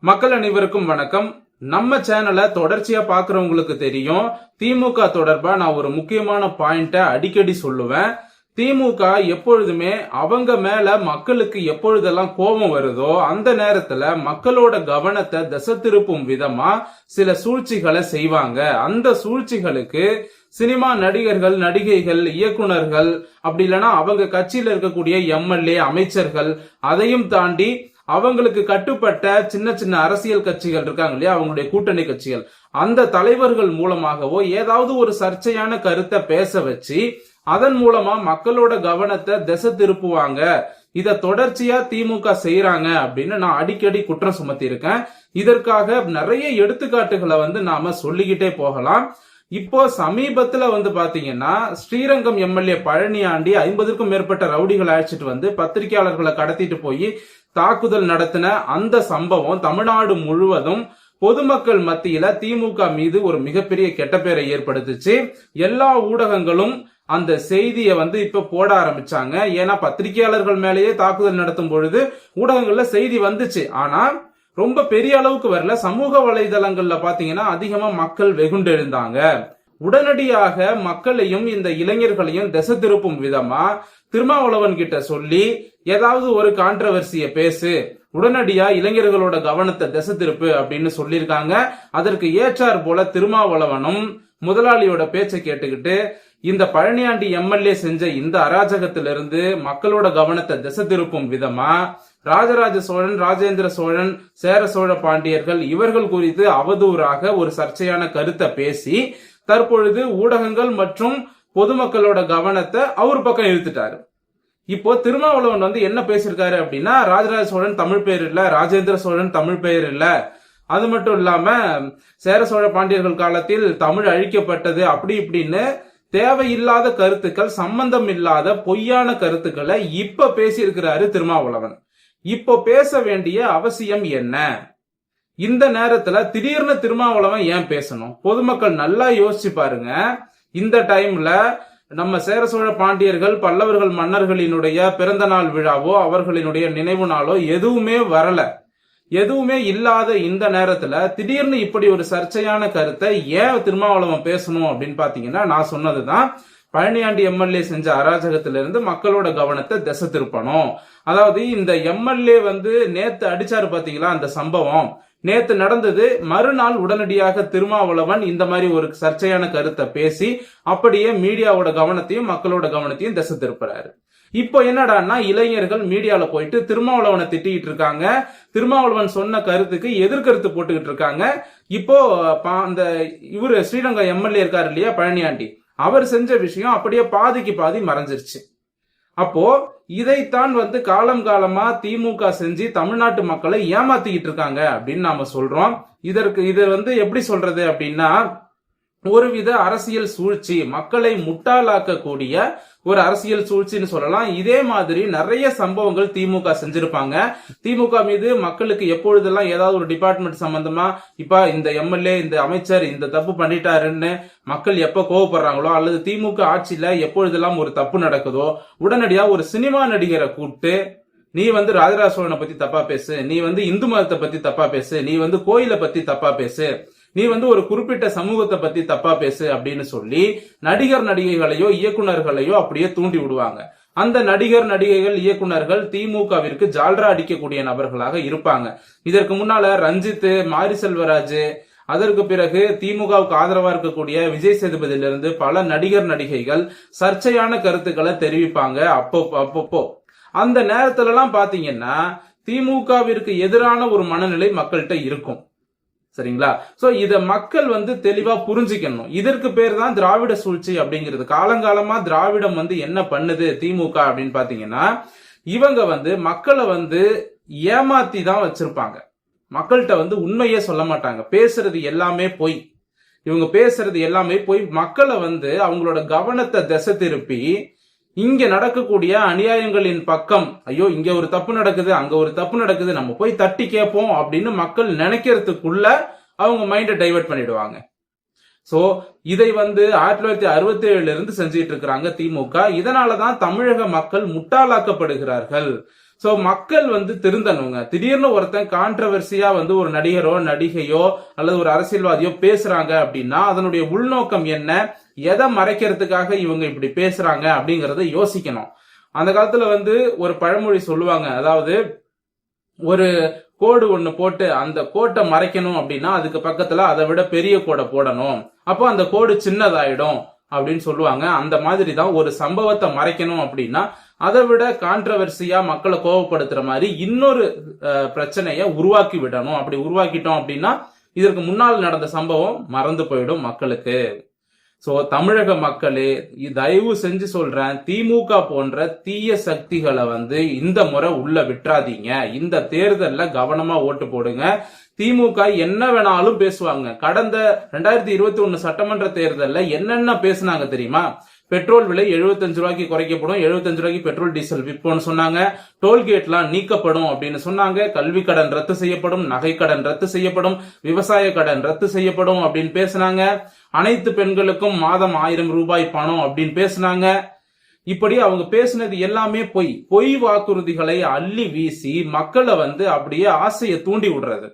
மக்கள் அனைவருக்கும் வணக்கம். நம்ம சேனலை தொடர்ச்சியா பாக்குறவங்களுக்கு தெரியும், திமுக தொடர்பா நான் ஒரு முக்கியமான பாயிண்ட அடிக்கடி சொல்லுவேன். திமுக எப்பொழுதுமே அவங்க மேல மக்களுக்கு எப்பொழுதெல்லாம் கோபம் வருதோ அந்த நேரத்துல மக்களோட கவனத்தை திசை திருப்பும் விதமா சில சூழ்ச்சிகளை செய்வாங்க. அந்த சூழ்ச்சிகளுக்கு சினிமா நடிகர்கள், நடிகைகள், இயக்குனர்கள், அப்படி இல்லைன்னா அவங்க கட்சியில இருக்கக்கூடிய எம்எல்ஏ, அமைச்சர்கள், அதையும் தாண்டி அவங்களுக்கு கட்டுப்பட்ட சின்ன சின்ன அரசியல் கட்சிகள் இருக்காங்க இல்லையா, அவங்களுடைய கூட்டணி கட்சிகள், அந்த தலைவர்கள் மூலமாகவோ ஏதாவது ஒரு சர்ச்சையான கருத்தை பேச வச்சு அதன் மூலமா மக்களோட கவனத்தை திசை திருப்புவாங்க. இத தொடர்ச்சியா திமுக செய்யறாங்க அப்படின்னு நான் அடிக்கடி குற்றம் சுமத்தி இருக்கேன். இதற்காக நிறைய எடுத்துக்காட்டுகளை நாம சொல்லிக்கிட்டே போகலாம். இப்போ சமீபத்துல பாத்தீங்கன்னா ஸ்ரீரங்கம் எம்எல்ஏ பழனியாண்டி 50க்கும் மேற்பட்ட ரவுடிகளை அழைச்சிட்டு பத்திரிகையாளர்களை கடத்திட்டு போய் தாக்குதல் நடத்தின அந்த சம்பவம் தமிழ்நாடு முழுவதும் பொதுமக்கள் மத்தியில திமுக மீது ஒரு மிகப்பெரிய கெட்ட பேரை ஏற்படுத்துச்சு. எல்லா ஊடகங்களும் அந்த செய்தியை இப்ப போட ஆரம்பிச்சாங்க. ஏன்னா பத்திரிகையாளர்கள் மேலேயே தாக்குதல் நடத்தும் பொழுது ஊடகங்கள்ல செய்தி வந்துச்சு, ஆனா ரொம்ப பெரிய அளவுக்கு வரல. சமூக வலைதளங்கள்ல பாத்தீங்கன்னா அதிகமா மக்கள் வெகுண்டெழுந்தாங்க. உடனடியாக மக்களையும் இந்த இளைஞர்களையும் திசை திருப்பும் விதமா திருமாவளவன் கிட்ட சொல்லி ஏதாவது ஒரு கான்ட்ரவர்சிய பேசு, உடனடியா இளைஞர்களோட கவனத்தை திசை திருப்பு அப்படின்னு சொல்லியிருக்காங்க. அதற்கு ஏற்றார் போல திருமாவளவனும் முதலாளியோட பேச்சை கேட்டுக்கிட்டு இந்த பழனியாண்டி எம்எல்ஏ செஞ்ச இந்த அராஜகத்திலிருந்து மக்களோட கவனத்தை திசை திருப்பும் விதமா ராஜராஜ சோழன், ராஜேந்திர சோழன், சேர சோழ பாண்டியர்கள் இவர்கள் குறித்து அவதூறாக ஒரு சர்ச்சையான கருத்தை பேசி தற்பொழுது ஊடகங்கள் மற்றும் பொதுமக்களோட கவனத்தை அவர் பக்கம் இழுத்துட்டாரு. இப்போ திருமாவளவன் என்ன பேசியிருக்காரு அப்படின்னா, ராஜராஜ சோழன் தமிழ் பெயர் இல்ல, ராஜேந்திர சோழன் தமிழ் பெயர் இல்ல, அது மட்டும் இல்லாம சேர சோழ பாண்டியர்கள் காலத்தில் தமிழ் அழிக்கப்பட்டது, அப்படி இப்படின்னு தேவையில்லாத கருத்துக்கள், சம்பந்தம் இல்லாத பொய்யான கருத்துக்களை இப்ப பேசியிருக்கிறாரு திருமாவளவன். இப்போ பேச வேண்டிய அவசியம் என்ன? இந்த நேரத்துல திடீர்னு திருமாவளவன் ஏன் பேசணும்? பொதுமக்கள் நல்லா யோசிச்சு பாருங்க. இந்த டைம்ல நம்ம சேர சோழ பாண்டியர்கள், பல்லவர்கள், மன்னர்களினுடைய பிறந்த நாள் விழாவோ அவர்களினுடைய நினைவு நாளோ எதுவுமே வரல. எதுவுமே இல்லாத இந்த நேரத்துல திடீர்னு இப்படி ஒரு சர்ச்சையான கருத்தை ஏன் திருமாவளவன் பேசணும் அப்படின்னு பாத்தீங்கன்னா, நான் சொன்னதுதான், பழனியாண்டி எம்எல்ஏ செஞ்ச அராஜகத்திலிருந்து மக்களோட கவனத்தை திசை திருப்பணும். அதாவது இந்த எம்எல்ஏ நேத்து அடிச்சாரு பாத்தீங்களா, அந்த சம்பவம் நேத்து நடந்தது. மறுநாள் உடனடியாக திருமாவளவன் இந்த மாதிரி ஒரு சர்ச்சையான கருத்தை பேசி அப்படியே மீடியாவோட கவனத்தையும் மக்களோட கவனத்தையும் திசை திருப்புறாரு. இப்போ என்னடான்னா இளைஞர்கள் மீடியால போயிட்டு திருமாவளவனை திட்டிட்டு இருக்காங்க. திருமாவளவன் சொன்ன கருத்துக்கு எதிர்கருத்து போட்டுக்கிட்டு இருக்காங்க. இப்போ அந்த இவரு ஸ்ரீரங்கம் எம்எல்ஏ இருக்காரு இல்லையா பழனியாண்டி, அவர் செஞ்ச விஷயம் அப்படியே பாதிக்கு பாதி மறைஞ்சிருச்சு. அப்போ இதைத்தான் காலம் காலமா திமுக செஞ்சு தமிழ்நாட்டு மக்களை ஏமாத்திக்கிட்டு இருக்காங்க அப்படின்னு நாம சொல்றோம். இது எப்படி சொல்றது அப்படின்னா, ஒருவித அரசியல் சூழ்ச்சி, மக்களை முட்டாளாக்கக்கூடிய ஒரு அரசியல் சூழ்ச்சின்னு சொல்லலாம். இதே மாதிரி நிறைய சம்பவங்கள் திமுக செஞ்சிருப்பாங்க. திமுக மீது மக்களுக்கு எப்பொழுதெல்லாம் ஏதாவது ஒரு டிபார்ட்மெண்ட் சம்பந்தமா இப்ப இந்த எம்எல்ஏ, இந்த அமைச்சர் இந்த தப்பு பண்ணிட்டாருன்னு மக்கள் எப்ப கோவப்படுறாங்களோ, அல்லது திமுக ஆட்சியில எப்பொழுதெல்லாம் ஒரு தப்பு நடக்குதோ உடனடியா ஒரு சினிமா நடிகரை கூப்பிட்டு, நீ ராஜராஜ சோழனை பத்தி தப்பா பேசு, நீ இந்து மதத்தை பத்தி தப்பா பேசு, நீ கோயிலை பத்தி தப்பா பேசு, நீ ஒரு குறிப்பிட்ட சமூகத்தை பத்தி தப்பா பேசு அப்படின்னு சொல்லி நடிகர் நடிகைகளையோ இயக்குனர்களையோ அப்படியே தூண்டி விடுவாங்க. அந்த நடிகர் நடிகைகள் இயக்குனர்கள் திமுகவிற்கு ஜால்ரா அடிக்கக்கூடிய நபர்களாக இருப்பாங்க. இதற்கு முன்னால ரஞ்சித், மாரி செல்வராஜ், அதற்கு பிறகு திமுகவுக்கு ஆதரவா இருக்கக்கூடிய விஜய் சேதுபதியிலிருந்து பல நடிகர் நடிகைகள் சர்ச்சையான கருத்துக்களை தெரிவிப்பாங்க. அப்பப்போ அந்த நேரத்துல எல்லாம் பாத்தீங்கன்னா திமுகவிற்கு எதிரான ஒரு மனநிலை மக்கள்கிட்ட இருக்கும். சரிங்களா? சோ இத மக்கள் தெளிவா புரிஞ்சுக்கணும். இதற்கு பேர் தான் திராவிட சூழ்ச்சி அப்படிங்கிறது. காலங்காலமா திராவிடம் என்ன பண்ணுது திமுக அப்படின்னு பாத்தீங்கன்னா, இவங்க மக்களை ஏமாத்தி தான் வச்சிருப்பாங்க. மக்கள்கிட்ட உண்மையே சொல்ல மாட்டாங்க. பேசுறது எல்லாமே பொய். இவங்க பேசுறது எல்லாமே பொய். மக்களை அவங்களோட கவனத்தை திசை திருப்பி இங்க நடக்கக்கூடிய அநியாயங்களின் பக்கம், ஐயோ இங்க ஒரு தப்பு நடக்குது, அங்க ஒரு தப்பு நடக்குது, நம்ம போய் தட்டி கேட்போம் அப்படின்னு மக்கள் நினைக்கிறதுக்குள்ள அவங்க மைண்டை டைவர்ட் பண்ணிடுவாங்க. சோ இதை 1967 இருந்து செஞ்சிட்டு இருக்கிறாங்க திமுக. இதனாலதான் தமிழக மக்கள் முட்டாளாக்கப்படுகிறார்கள். சோ மக்கள் வந்து திருந்தணுங்க. திடீர்னு ஒருத்தன் கான்ட்ரவர்சியா வந்து ஒரு நடிகரோ நடிகையோ அல்லது ஒரு அரசியல்வாதியோ பேசுறாங்க அப்படின்னா அதனுடைய உள்நோக்கம் என்ன, எதை மறைக்கிறதுக்காக இவங்க இப்படி பேசுறாங்க அப்படிங்கறத யோசிக்கணும். அந்த காலத்துல வந்து ஒரு பழமொழி சொல்லுவாங்க, அதாவது ஒரு கோடு ஒண்ணு போட்டு அந்த கோட்டை மறைக்கணும் அப்படின்னா அதுக்கு பக்கத்துல அதை விட பெரிய கோடை போடணும், அப்போ அந்த கோடு சின்னதாயிடும் அப்படின்னு சொல்லுவாங்க. அந்த மாதிரி தான் ஒரு சம்பவத்தை மறைக்கணும் அப்படின்னா அதை விட கான்ட்ரவர்சியா மக்களை கோபப்படுத்துற மாதிரி இன்னொரு பிரச்சனைய உருவாக்கி விடணும். அப்படி உருவாக்கிட்டோம் அப்படின்னா இதற்கு முன்னால் நடந்த சம்பவம் மறந்து போயிடும் மக்களுக்கு. சோ தமிழக மக்களே, தயவு செஞ்சு சொல்றேன், திமுக போன்ற தீய சக்திகளை வந்து இந்த முறை உள்ள விட்டுறாதீங்க. இந்த தேர்தல்ல கவனமா ஓட்டு போடுங்க. திமுக என்ன வேணாலும் பேசுவாங்க. கடந்த 2021 சட்டமன்ற தேர்தல்ல என்னென்ன பேசுனாங்க தெரியுமா? பெட்ரோல் விலை 75 ரூபாய்க்கு குறைக்கப்படும், 75 ரூபாய்க்கு பெட்ரோல் டீசல் விற்போம்னு சொன்னாங்க, டோல்கேட்லாம் நீக்கப்படும் அப்படின்னு சொன்னாங்க, கல்வி கடன் ரத்து செய்யப்படும், நகை கடன் ரத்து செய்யப்படும், விவசாய கடன் ரத்து செய்யப்படும் அப்படின்னு பேசினாங்க, அனைத்து பெண்களுக்கும் மாதம் 1000 ரூபாய் பணம் அப்படின்னு பேசினாங்க. இப்படி அவங்க பேசினது எல்லாமே பொய் வாக்குறுதிகளை அள்ளி வீசி மக்களை வந்து அப்படியே ஆசையை தூண்டி விடுறது.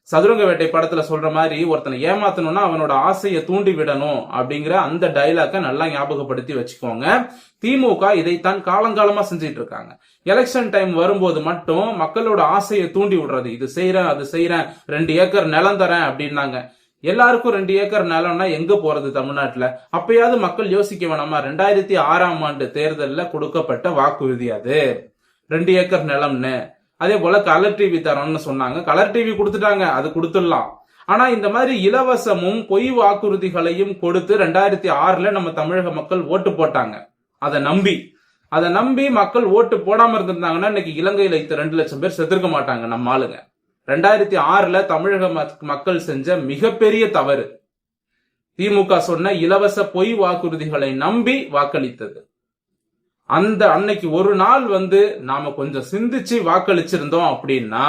சதுரங்க வேட்டை படத்துல சொல்ற மாதிரி ஒருத்தனை ஏமாத்தணும்னா அவனோட ஆசையை தூண்டி விடணும் அப்படிங்கிற அந்த டைலாக்க நல்லா ஞாபகப்படுத்தி வச்சுக்கோங்க. திமுக இதைத்தான் காலங்காலமா செஞ்சிட்டு இருக்காங்க. எலெக்ஷன் டைம் வரும்போது மட்டும் மக்களோட ஆசையை தூண்டி விடுறது, இது செய்யறேன் அது செய்யறேன், 2 ஏக்கர் நிலம் தரேன் அப்படின்னாங்க. எல்லாருக்கும் 2 ஏக்கர் நிலம்னா எங்க போறது தமிழ்நாட்டுல? அப்பயாவது மக்கள் யோசிக்க வேணாமா? 2006ஆம் ஆண்டு தேர்தல்ல கொடுக்கப்பட்ட வாக்குறுதி அது 2 ஏக்கர் நிலம்னு. அதே போல கலர் டிவி தரோம்னு சொன்னாங்க, கலர் டிவி கொடுத்துட்டாங்க, அது கொடுத்துடலாம். ஆனா இந்த மாதிரி இலவசமும் பொய் வாக்குறுதிகளையும் கொடுத்து 2006ல நம்ம தமிழக மக்கள் ஓட்டு போட்டாங்க. அதை நம்பி மக்கள் ஓட்டு போடாம இருந்திருந்தாங்கன்னா இன்னைக்கு இலங்கையில 2 லட்சம் பேர் செத்துருக்க மாட்டாங்க நம்ம ஆளுங்க. 2006ல தமிழக மக்கள் செஞ்ச மிகப்பெரிய தவறு திமுக சொன்ன இலவச பொய் வாக்குறுதிகளை நம்பி வாக்களித்தது. அந்த அன்னைக்கு ஒரு நாள் வந்து நாம கொஞ்சம் சிந்திச்சு வாக்களிச்சிருந்தோம் அப்படின்னா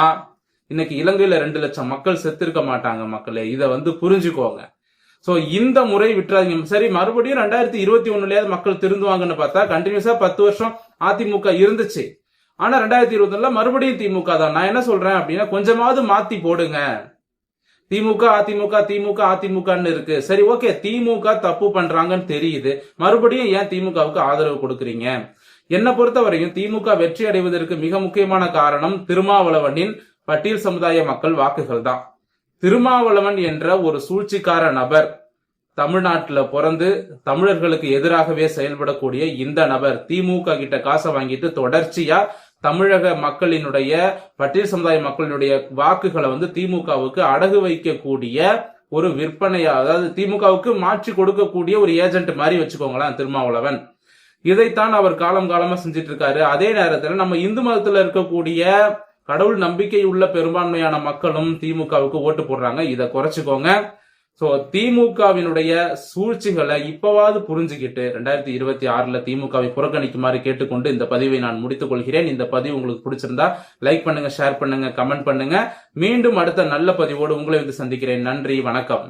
இன்னைக்கு இலங்கையில 2 லட்சம் மக்கள் செத்திருக்க மாட்டாங்க. மக்களே, இதை வந்து புரிஞ்சுக்கோங்க. சோ இந்த முறை விட்டுறாதீங்க. சரி, மறுபடியும் 2021லயாவது மக்கள் திருந்துவாங்கன்னு பார்த்தா கண்டினியூஸா 10 வருஷம் அதிமுக இருந்துச்சு. ஆனா 2021ல மறுபடியும் திமுக தான். நான் என்ன சொல்றேன் அப்படின்னா கொஞ்சமாவது மாத்தி போடுங்க. திமுக அதிமுக திமுக அதிமுகன்னு இருக்கு. சரி, ஓகே, திமுக தப்பு பண்றாங்கன்னு தெரியுது, மறுபடியும் ஏன் திமுகவுக்கு ஆதரவு கொடுக்கறீங்க? என்ன பொறுத்த வரையும் திமுக வெற்றி அடைவதற்கு மிக முக்கியமான காரணம் திருமாவளவனின் பட்டியல் சமுதாய மக்கள் வாக்குகள் தான். திருமாவளவன் என்ற ஒரு சூழ்ச்சிக்கார நபர் தமிழ்நாட்டுல பிறந்து தமிழர்களுக்கு எதிராகவே செயல்படக்கூடிய இந்த நபர் திமுக கிட்ட காசை வாங்கிட்டு தொடர்ச்சியா தமிழக மக்களினுடைய பட்டியல் சமுதாய மக்களினுடைய வாக்குகளை வந்து திமுகவுக்கு அடகு வைக்கக்கூடிய ஒரு விற்பனையா, அதாவது திமுகவுக்கு மாற்றி கொடுக்கக்கூடிய ஒரு ஏஜென்ட் மாதிரி வச்சுக்கோங்களேன் திருமாவளவன். இதைத்தான் அவர் காலம் காலமா செஞ்சிட்டு இருக்காரு. அதே நேரத்துல நம்ம இந்து மதத்துல இருக்கக்கூடிய கடவுள் நம்பிக்கை உள்ள பெரும்பான்மையான மக்களும் திமுகவுக்கு ஓட்டு போடுறாங்க. இதை குறைச்சுக்கோங்க. சோ திமுகவினுடைய சூழ்ச்சிகளை இப்பவாவது புரிஞ்சுக்கிட்டு 2026ல திமுகவை புறக்கணிக்குமாறு கேட்டுக்கொண்டு இந்த பதிவை நான் முடித்துக் கொள்கிறேன். இந்த பதிவு உங்களுக்கு பிடிச்சிருந்தா லைக் பண்ணுங்க, ஷேர் பண்ணுங்க, கமெண்ட் பண்ணுங்க. மீண்டும் அடுத்த நல்ல பதிவோடு உங்களை வந்து சந்திக்கிறேன். நன்றி, வணக்கம்.